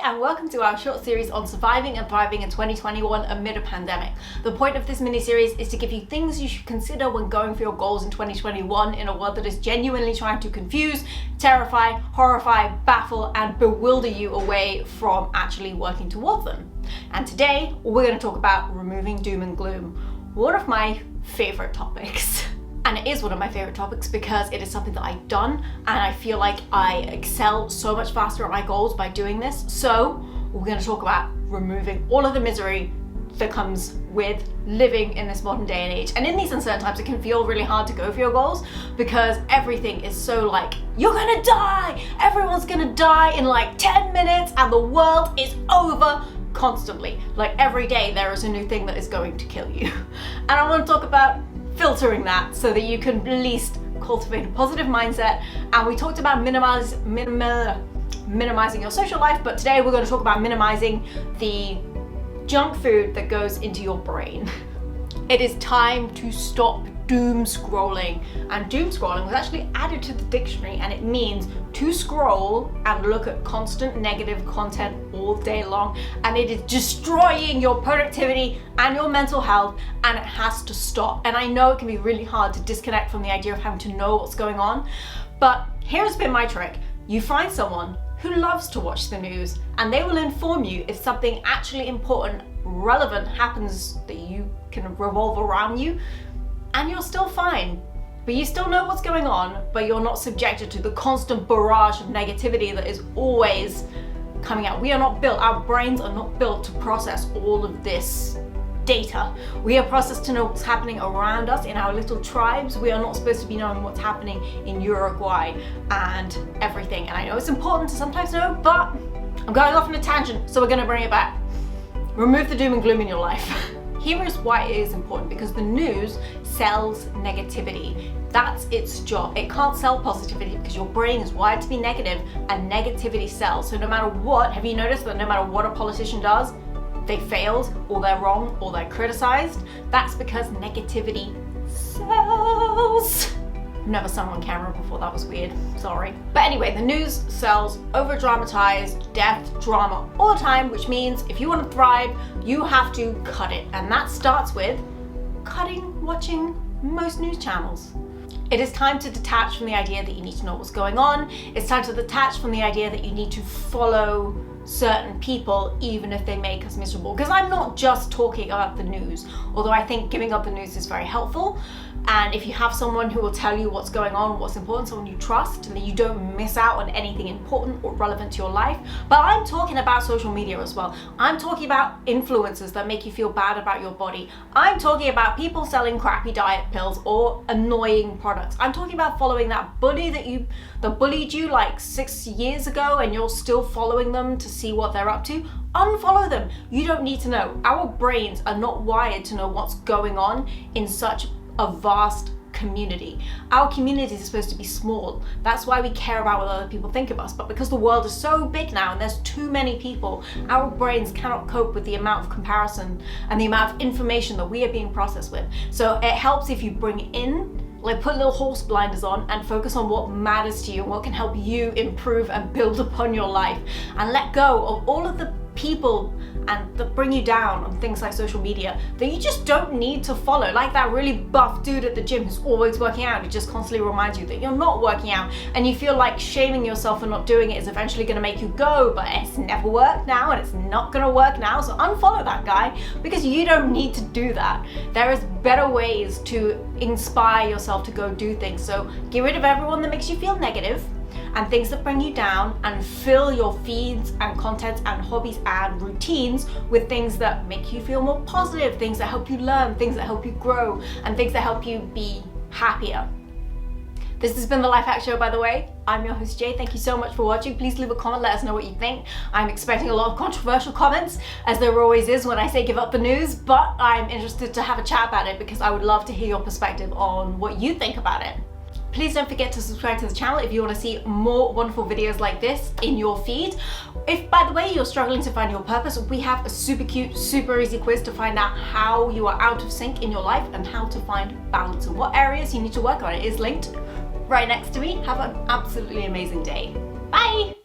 Hi and welcome to our short series on surviving and thriving in 2021 amid a pandemic. The point of this mini-series is to give you things you should consider when going for your goals in 2021 in a world that is genuinely trying to confuse, terrify, horrify, baffle and bewilder you away from actually working towards them. And today we're going to talk about removing doom and gloom, one of my favorite topics. And it is one of my favorite topics because it is something that I've done and I feel like I excel so much faster at my goals by doing this. So we're going to talk about removing all of the misery that comes with living in this modern day and age. And in these uncertain times, it can feel really hard to go for your goals because everything is so like, you're gonna die! Everyone's gonna die in like 10 minutes and the world is over constantly. Like every day there is a new thing that is going to kill you. And I want to talk about filtering that so that you can at least cultivate a positive mindset. And we talked about minimizing your social life, but today we're going to talk about minimizing the junk food that goes into your brain. It is time to stop doom scrolling. And doom scrolling was actually added to the dictionary and it means to scroll and look at constant negative content all day long, and it is destroying your productivity and your mental health, and it has to stop. And I know it can be really hard to disconnect from the idea of having to know what's going on, but here's been my trick. You find someone who loves to watch the news and they will inform you if something actually important, relevant happens that you can revolve around you, and you're still fine. But you still know what's going on, but you're not subjected to the constant barrage of negativity that is always coming out. We are not built, our brains are not built to process all of this data. We are processed to know what's happening around us in our little tribes. We are not supposed to be knowing what's happening in Uruguay and everything. And I know it's important to sometimes know, but I'm going off on a tangent, so we're gonna bring it back. Remove the doom and gloom in your life. Here is why it is important, because the news sells negativity. That's its job. It can't sell positivity because your brain is wired to be negative and negativity sells. So no matter what, have you noticed that no matter what a politician does, they failed or they're wrong or they're criticized? That's because negativity sells. Never sung on camera before, that was weird, sorry. But anyway, the news sells over-dramatized death drama all the time, which means if you want to thrive, you have to cut it. And that starts with cutting watching most news channels. It is time to detach from the idea that you need to know what's going on. It's time to detach from the idea that you need to follow certain people even if they make us miserable. Because I'm not just talking about the news, although I think giving up the news is very helpful. And if you have someone who will tell you what's going on, what's important, someone you trust, and that you don't miss out on anything important or relevant to your life. But I'm talking about social media as well. I'm talking about influencers that make you feel bad about your body. I'm talking about people selling crappy diet pills or annoying products. I'm talking about following that bully that bullied you like 6 years ago and you're still following them to see what they're up to. Unfollow them. You don't need to know. Our brains are not wired to know what's going on in such a vast community. Our community is supposed to be small. That's why we care about what other people think of us. But because the world is so big now and there's too many people, our brains cannot cope with the amount of comparison and the amount of information that we are being processed with. So it helps if you bring in, like put little horse blinders on and focus on what matters to you and what can help you improve and build upon your life, and let go of all of the people and that bring you down on things like social media that you just don't need to follow, like that really buff dude at the gym who's always working out, who just constantly reminds you that you're not working out, and you feel like shaming yourself for not doing it is eventually going to make you go, but it's never worked now and it's not going to work now, so unfollow that guy because you don't need to do that. There is better ways to inspire yourself to go do things. So get rid of everyone that makes you feel negative and things that bring you down, and fill your feeds and contents and hobbies and routines with things that make you feel more positive, things that help you learn, things that help you grow, and things that help you be happier. This has been the Lifehack Show, by the way. I'm your host, Jay. Thank you so much for watching. Please leave a comment, let us know what you think. I'm expecting a lot of controversial comments, as there always is when I say give up the news, but I'm interested to have a chat about it because I would love to hear your perspective on what you think about it. Please don't forget to subscribe to the channel if you want to see more wonderful videos like this in your feed. If, by the way, you're struggling to find your purpose, we have a super cute, super easy quiz to find out how you are out of sync in your life and how to find balance and what areas you need to work on. It is linked right next to me. Have an absolutely amazing day. Bye!